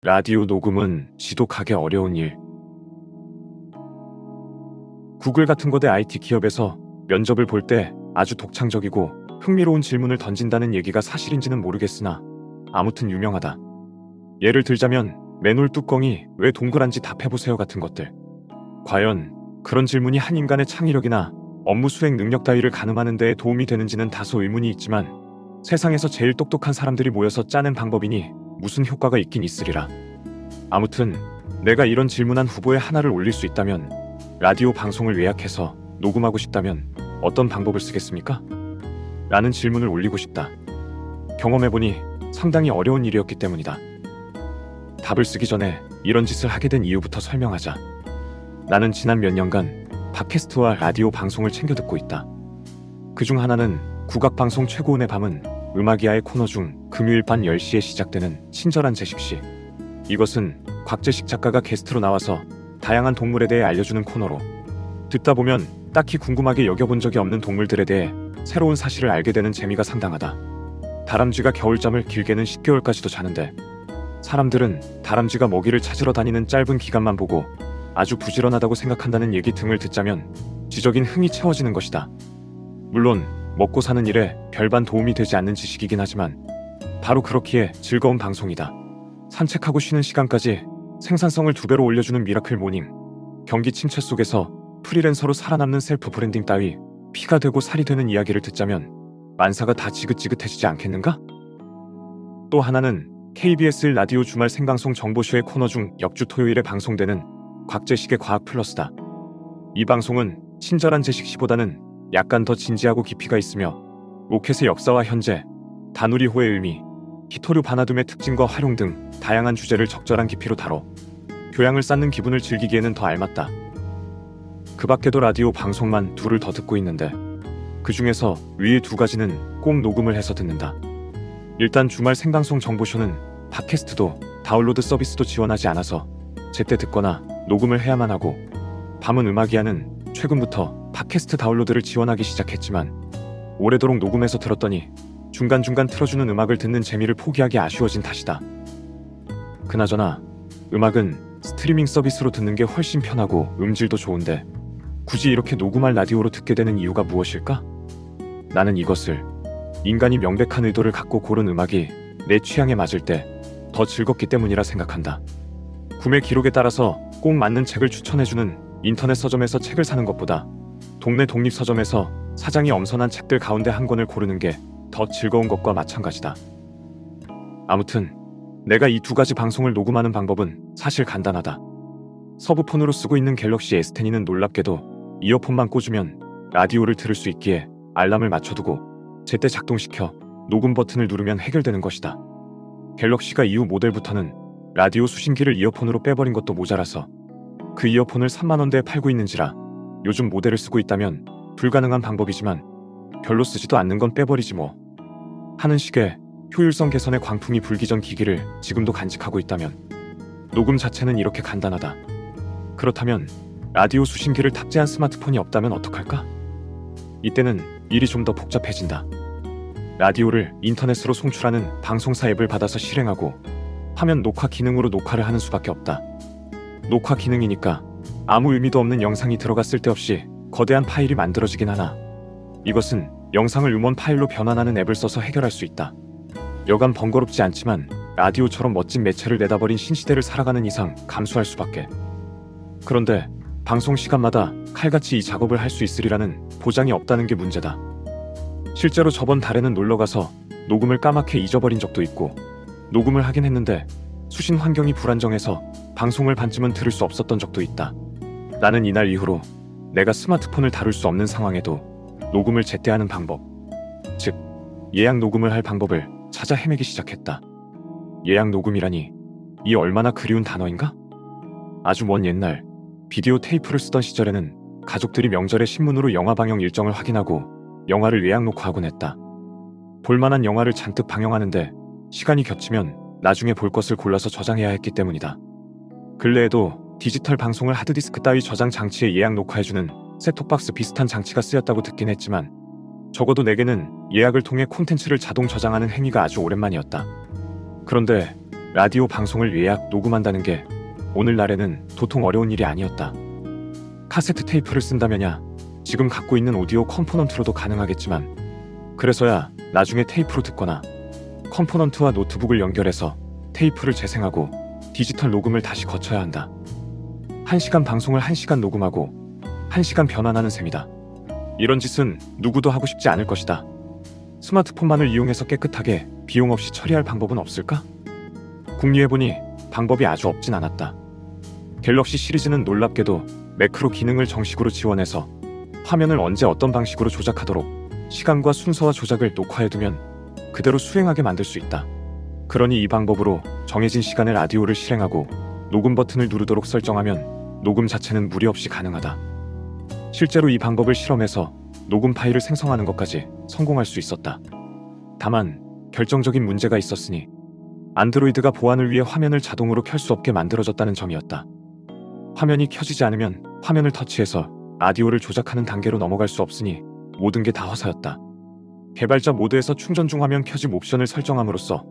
라디오 녹음은 지독하게 어려운 일. 구글 같은 거대 IT 기업에서 면접을 볼 때 아주 독창적이고 흥미로운 질문을 던진다는 얘기가 사실인지는 모르겠으나 아무튼 유명하다. 예를 들자면 맨홀 뚜껑이 왜 동그란지 답해보세요 같은 것들. 과연 그런 질문이 한 인간의 창의력이나 업무 수행 능력 따위를 가늠하는 데에 도움이 되는지는 다소 의문이 있지만 세상에서 제일 똑똑한 사람들이 모여서 짜낸 방법이니 무슨 효과가 있긴 있으리라. 아무튼 내가 이런 질문한 후보에 하나를 올릴 수 있다면 라디오 방송을 예약해서 녹음하고 싶다면 어떤 방법을 쓰겠습니까? 라는 질문을 올리고 싶다. 경험해보니 상당히 어려운 일이었기 때문이다. 답을 쓰기 전에 이런 짓을 하게 된 이유부터 설명하자. 나는 지난 몇 년간 팟캐스트와 라디오 방송을 챙겨 듣고 있다. 그중 하나는 국악방송 최고운의 밤은 음악이야의 코너 중 금요일 밤 10시에 시작되는 친절한 제식시. 이것은 곽재식 작가가 게스트로 나와서 다양한 동물에 대해 알려주는 코너로 듣다 보면 딱히 궁금하게 여겨본 적이 없는 동물들에 대해 새로운 사실을 알게 되는 재미가 상당하다. 다람쥐가 겨울잠을 길게는 10개월까지도 자는데 사람들은 다람쥐가 먹이를 찾으러 다니는 짧은 기간만 보고 아주 부지런하다고 생각한다는 얘기 등을 듣자면 지적인 흥이 채워지는 것이다. 물론 먹고 사는 일에 별반 도움이 되지 않는 지식이긴 하지만 바로 그렇기에 즐거운 방송이다. 산책하고 쉬는 시간까지 생산성을 2배로 올려주는 미라클 모닝, 경기 침체 속에서 프리랜서로 살아남는 셀프 브랜딩 따위 피가 되고 살이 되는 이야기를 듣자면 만사가 다 지긋지긋해지지 않겠는가? 또 하나는 KBS 라디오 주말 생방송 정보쇼의 코너 중 역주 토요일에 방송되는 곽재식의 과학 플러스다. 이 방송은 친절한 제식시보다는 약간 더 진지하고 깊이가 있으며 로켓의 역사와 현재, 다누리호의 의미, 히토류 바나둠의 특징과 활용 등 다양한 주제를 적절한 깊이로 다뤄 교양을 쌓는 기분을 즐기기에는 더 알맞다. 그 밖에도 라디오 방송만 2를 더 듣고 있는데 그 중에서 위의 2가지는 꼭 녹음을 해서 듣는다. 일단 주말 생방송 정보쇼는 팟캐스트도 다운로드 서비스도 지원하지 않아서 제때 듣거나 녹음을 해야만 하고, 밤은 음악이야는 최근부터 팟캐스트 다운로드를 지원하기 시작했지만 오래도록 녹음해서 들었더니 중간중간 틀어주는 음악을 듣는 재미를 포기하기 아쉬워진 탓이다. 그나저나 음악은 스트리밍 서비스로 듣는 게 훨씬 편하고 음질도 좋은데 굳이 이렇게 녹음할 라디오로 듣게 되는 이유가 무엇일까? 나는 이것을 인간이 명백한 의도를 갖고 고른 음악이 내 취향에 맞을 때 더 즐겁기 때문이라 생각한다. 구매 기록에 따라서 꼭 맞는 책을 추천해주는 인터넷 서점에서 책을 사는 것보다 동네 독립서점에서 사장이 엄선한 책들 가운데 한 권을 고르는 게 더 즐거운 것과 마찬가지다. 아무튼 내가 이 2가지 방송을 녹음하는 방법은 사실 간단하다. 서브폰으로 쓰고 있는 갤럭시 S10는 놀랍게도 이어폰만 꽂으면 라디오를 들을 수 있기에 알람을 맞춰두고 제때 작동시켜 녹음 버튼을 누르면 해결되는 것이다. 갤럭시가 이후 모델부터는 라디오 수신기를 이어폰으로 빼버린 것도 모자라서 그 이어폰을 30,000원대에 팔고 있는지라 요즘 모델을 쓰고 있다면 불가능한 방법이지만 별로 쓰지도 않는 건 빼버리지 뭐 하는 식의 효율성 개선의 광풍이 불기 전 기기를 지금도 간직하고 있다면 녹음 자체는 이렇게 간단하다. 그렇다면 라디오 수신기를 탑재한 스마트폰이 없다면 어떡할까? 이때는 일이 좀 더 복잡해진다. 라디오를 인터넷으로 송출하는 방송사 앱을 받아서 실행하고 화면 녹화 기능으로 녹화를 하는 수밖에 없다. 녹화 기능이니까 아무 의미도 없는 영상이 들어가 쓸데없이 거대한 파일이 만들어지긴 하나 이것은 영상을 음원 파일로 변환하는 앱을 써서 해결할 수 있다. 여간 번거롭지 않지만 라디오처럼 멋진 매체를 내다버린 신시대를 살아가는 이상 감수할 수밖에. 그런데 방송 시간마다 칼같이 이 작업을 할 수 있으리라는 보장이 없다는 게 문제다. 실제로 저번 달에는 놀러가서 녹음을 까맣게 잊어버린 적도 있고 녹음을 하긴 했는데 수신 환경이 불안정해서 방송을 반쯤은 들을 수 없었던 적도 있다. 나는 이날 이후로 내가 스마트폰을 다룰 수 없는 상황에도 녹음을 제때 하는 방법, 즉 예약 녹음을 할 방법을 찾아 헤매기 시작했다. 예약 녹음이라니 이 얼마나 그리운 단어인가? 아주 먼 옛날 비디오 테이프를 쓰던 시절에는 가족들이 명절에 신문으로 영화 방영 일정을 확인하고 영화를 예약 녹화하곤 했다. 볼만한 영화를 잔뜩 방영하는데 시간이 겹치면 나중에 볼 것을 골라서 저장해야 했기 때문이다. 근래에도 디지털 방송을 하드디스크 따위 저장 장치에 예약 녹화해주는 셋톱박스 비슷한 장치가 쓰였다고 듣긴 했지만 적어도 내게는 예약을 통해 콘텐츠를 자동 저장하는 행위가 아주 오랜만이었다. 그런데 라디오 방송을 예약, 녹음한다는 게 오늘날에는 도통 어려운 일이 아니었다. 카세트 테이프를 쓴다면야 지금 갖고 있는 오디오 컴포넌트로도 가능하겠지만, 그래서야 나중에 테이프로 듣거나 컴포넌트와 노트북을 연결해서 테이프를 재생하고 디지털 녹음을 다시 거쳐야 한다. 1시간 방송을 1시간 녹음하고 1시간 변환하는 셈이다. 이런 짓은 누구도 하고 싶지 않을 것이다. 스마트폰만을 이용해서 깨끗하게 비용 없이 처리할 방법은 없을까? 궁리해보니 방법이 아주 없진 않았다. 갤럭시 시리즈는 놀랍게도 매크로 기능을 정식으로 지원해서 화면을 언제 어떤 방식으로 조작하도록 시간과 순서와 조작을 녹화해두면 그대로 수행하게 만들 수 있다. 그러니 이 방법으로 정해진 시간에 라디오를 실행하고 녹음 버튼을 누르도록 설정하면 녹음 자체는 무리 없이 가능하다. 실제로 이 방법을 실험해서 녹음 파일을 생성하는 것까지 성공할 수 있었다. 다만 결정적인 문제가 있었으니 안드로이드가 보안을 위해 화면을 자동으로 켤 수 없게 만들어졌다는 점이었다. 화면이 켜지지 않으면 화면을 터치해서 라디오를 조작하는 단계로 넘어갈 수 없으니 모든 게 다 허사였다. 개발자 모드에서 충전 중 화면 켜짐 옵션을 설정함으로써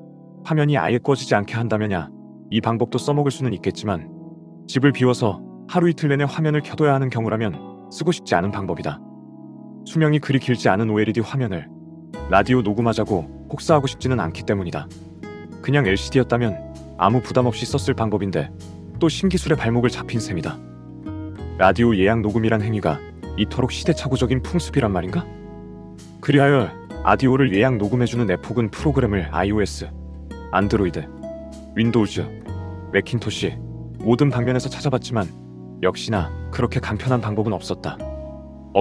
화면이 아예 꺼지지 않게 한다면야 이 방법도 써먹을 수는 있겠지만, 집을 비워서 하루 이틀 내내 화면을 켜둬야 하는 경우라면 쓰고 싶지 않은 방법이다. 수명이 그리 길지 않은 OLED 화면을 라디오 녹음하자고 혹사하고 싶지는 않기 때문이다. 그냥 LCD였다면 아무 부담 없이 썼을 방법인데 또 신기술의 발목을 잡힌 셈이다. 라디오 예약 녹음이란 행위가 이토록 시대착오적인 풍습이란 말인가? 그리하여 라디오를 예약 녹음해주는 앱 혹은 프로그램을 iOS, 안드로이드, 윈도우즈, 매킨토시 모든 방면에서 찾아봤지만 역시나 그렇게 간편한 방법은 없었다.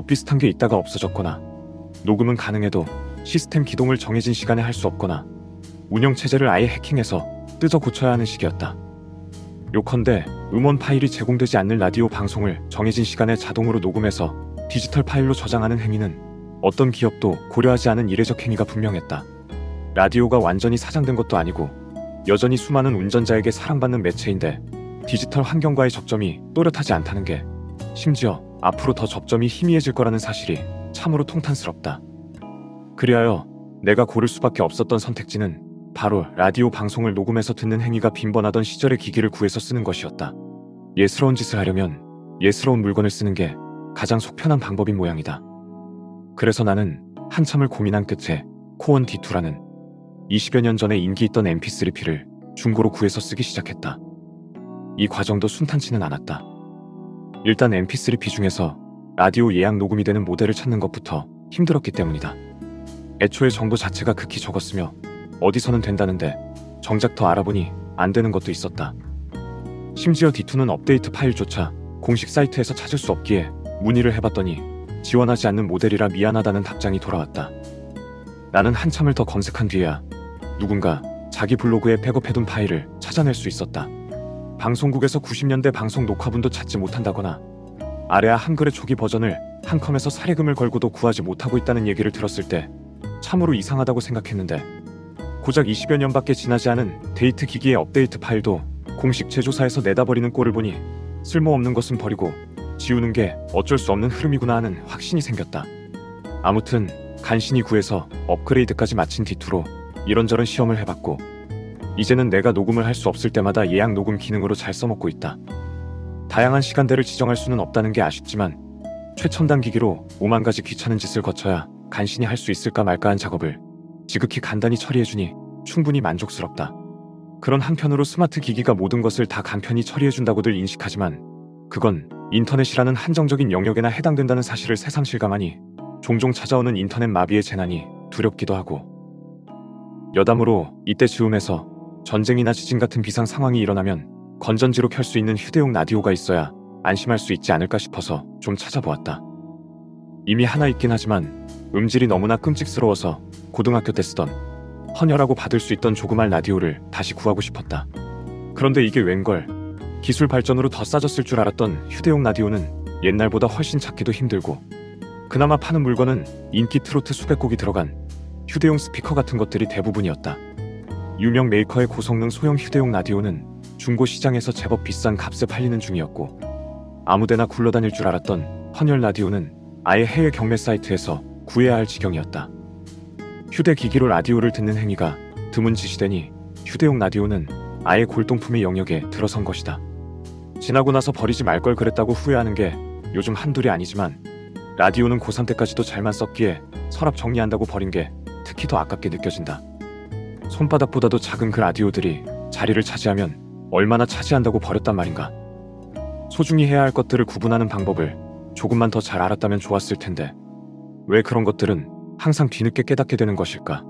비슷한 게 있다가 없어졌거나, 녹음은 가능해도 시스템 기동을 정해진 시간에 할 수 없거나, 운영체제를 아예 해킹해서 뜯어 고쳐야 하는 식이었다. 요컨대 음원 파일이 제공되지 않는 라디오 방송을 정해진 시간에 자동으로 녹음해서 디지털 파일로 저장하는 행위는 어떤 기업도 고려하지 않은 이례적 행위가 분명했다. 라디오가 완전히 사장된 것도 아니고 여전히 수많은 운전자에게 사랑받는 매체인데 디지털 환경과의 접점이 또렷하지 않다는 게, 심지어 앞으로 더 접점이 희미해질 거라는 사실이 참으로 통탄스럽다. 그리하여 내가 고를 수밖에 없었던 선택지는 바로 라디오 방송을 녹음해서 듣는 행위가 빈번하던 시절의 기기를 구해서 쓰는 것이었다. 예스러운 짓을 하려면 예스러운 물건을 쓰는 게 가장 속편한 방법인 모양이다. 그래서 나는 한참을 고민한 끝에 코온 D2라는 20여 년 전에 인기 있던 MP3P를 중고로 구해서 쓰기 시작했다. 이 과정도 순탄치는 않았다. 일단 MP3P 중에서 라디오 예약 녹음이 되는 모델을 찾는 것부터 힘들었기 때문이다. 애초에 정보 자체가 극히 적었으며 어디서는 된다는데 정작 더 알아보니 안 되는 것도 있었다. 심지어 D2는 업데이트 파일조차 공식 사이트에서 찾을 수 없기에 문의를 해봤더니 지원하지 않는 모델이라 미안하다는 답장이 돌아왔다. 나는 한참을 더 검색한 뒤에야 누군가 자기 블로그에 백업해둔 파일을 찾아낼 수 있었다. 방송국에서 90년대 방송 녹화분도 찾지 못한다거나 아래아 한글의 초기 버전을 한 컴에서 사례금을 걸고도 구하지 못하고 있다는 얘기를 들었을 때 참으로 이상하다고 생각했는데, 고작 20여 년밖에 지나지 않은 데이트 기기의 업데이트 파일도 공식 제조사에서 내다버리는 꼴을 보니 쓸모없는 것은 버리고 지우는 게 어쩔 수 없는 흐름이구나 하는 확신이 생겼다. 아무튼 간신히 구해서 업그레이드까지 마친 D2로 이런저런 시험을 해봤고, 이제는 내가 녹음을 할 수 없을 때마다 예약 녹음 기능으로 잘 써먹고 있다. 다양한 시간대를 지정할 수는 없다는 게 아쉽지만 최첨단 기기로 5만 가지 귀찮은 짓을 거쳐야 간신히 할 수 있을까 말까한 작업을 지극히 간단히 처리해주니 충분히 만족스럽다. 그런 한편으로 스마트 기기가 모든 것을 다 간편히 처리해준다고들 인식하지만 그건 인터넷이라는 한정적인 영역에나 해당된다는 사실을 새삼 실감하니 종종 찾아오는 인터넷 마비의 재난이 두렵기도 하고, 여담으로 이때 즈음에서 전쟁이나 지진 같은 비상 상황이 일어나면 건전지로 켤 수 있는 휴대용 라디오가 있어야 안심할 수 있지 않을까 싶어서 좀 찾아보았다. 이미 하나 있긴 하지만 음질이 너무나 끔찍스러워서 고등학교 때 쓰던 헌혈하고 받을 수 있던 조그만 라디오를 다시 구하고 싶었다. 그런데 이게 웬걸, 기술 발전으로 더 싸졌을 줄 알았던 휴대용 라디오는 옛날보다 훨씬 찾기도 힘들고, 그나마 파는 물건은 인기 트로트 수백 곡이 들어간 휴대용 스피커 같은 것들이 대부분이었다. 유명 메이커의 고성능 소형 휴대용 라디오는 중고 시장에서 제법 비싼 값에 팔리는 중이었고, 아무데나 굴러다닐 줄 알았던 헌혈 라디오는 아예 해외 경매 사이트에서 구해야 할 지경이었다. 휴대기기로 라디오를 듣는 행위가 드문 짓이되니 휴대용 라디오는 아예 골동품의 영역에 들어선 것이다. 지나고 나서 버리지 말 걸 그랬다고 후회하는 게 요즘 한둘이 아니지만 라디오는 고3 때까지도 잘만 썼기에 서랍 정리한다고 버린 게 특히 더 아깝게 느껴진다. 손바닥보다도 작은 그 라디오들이 자리를 차지하면 얼마나 차지한다고 버렸단 말인가. 소중히 해야 할 것들을 구분하는 방법을 조금만 더 잘 알았다면 좋았을 텐데 왜 그런 것들은 항상 뒤늦게 깨닫게 되는 것일까?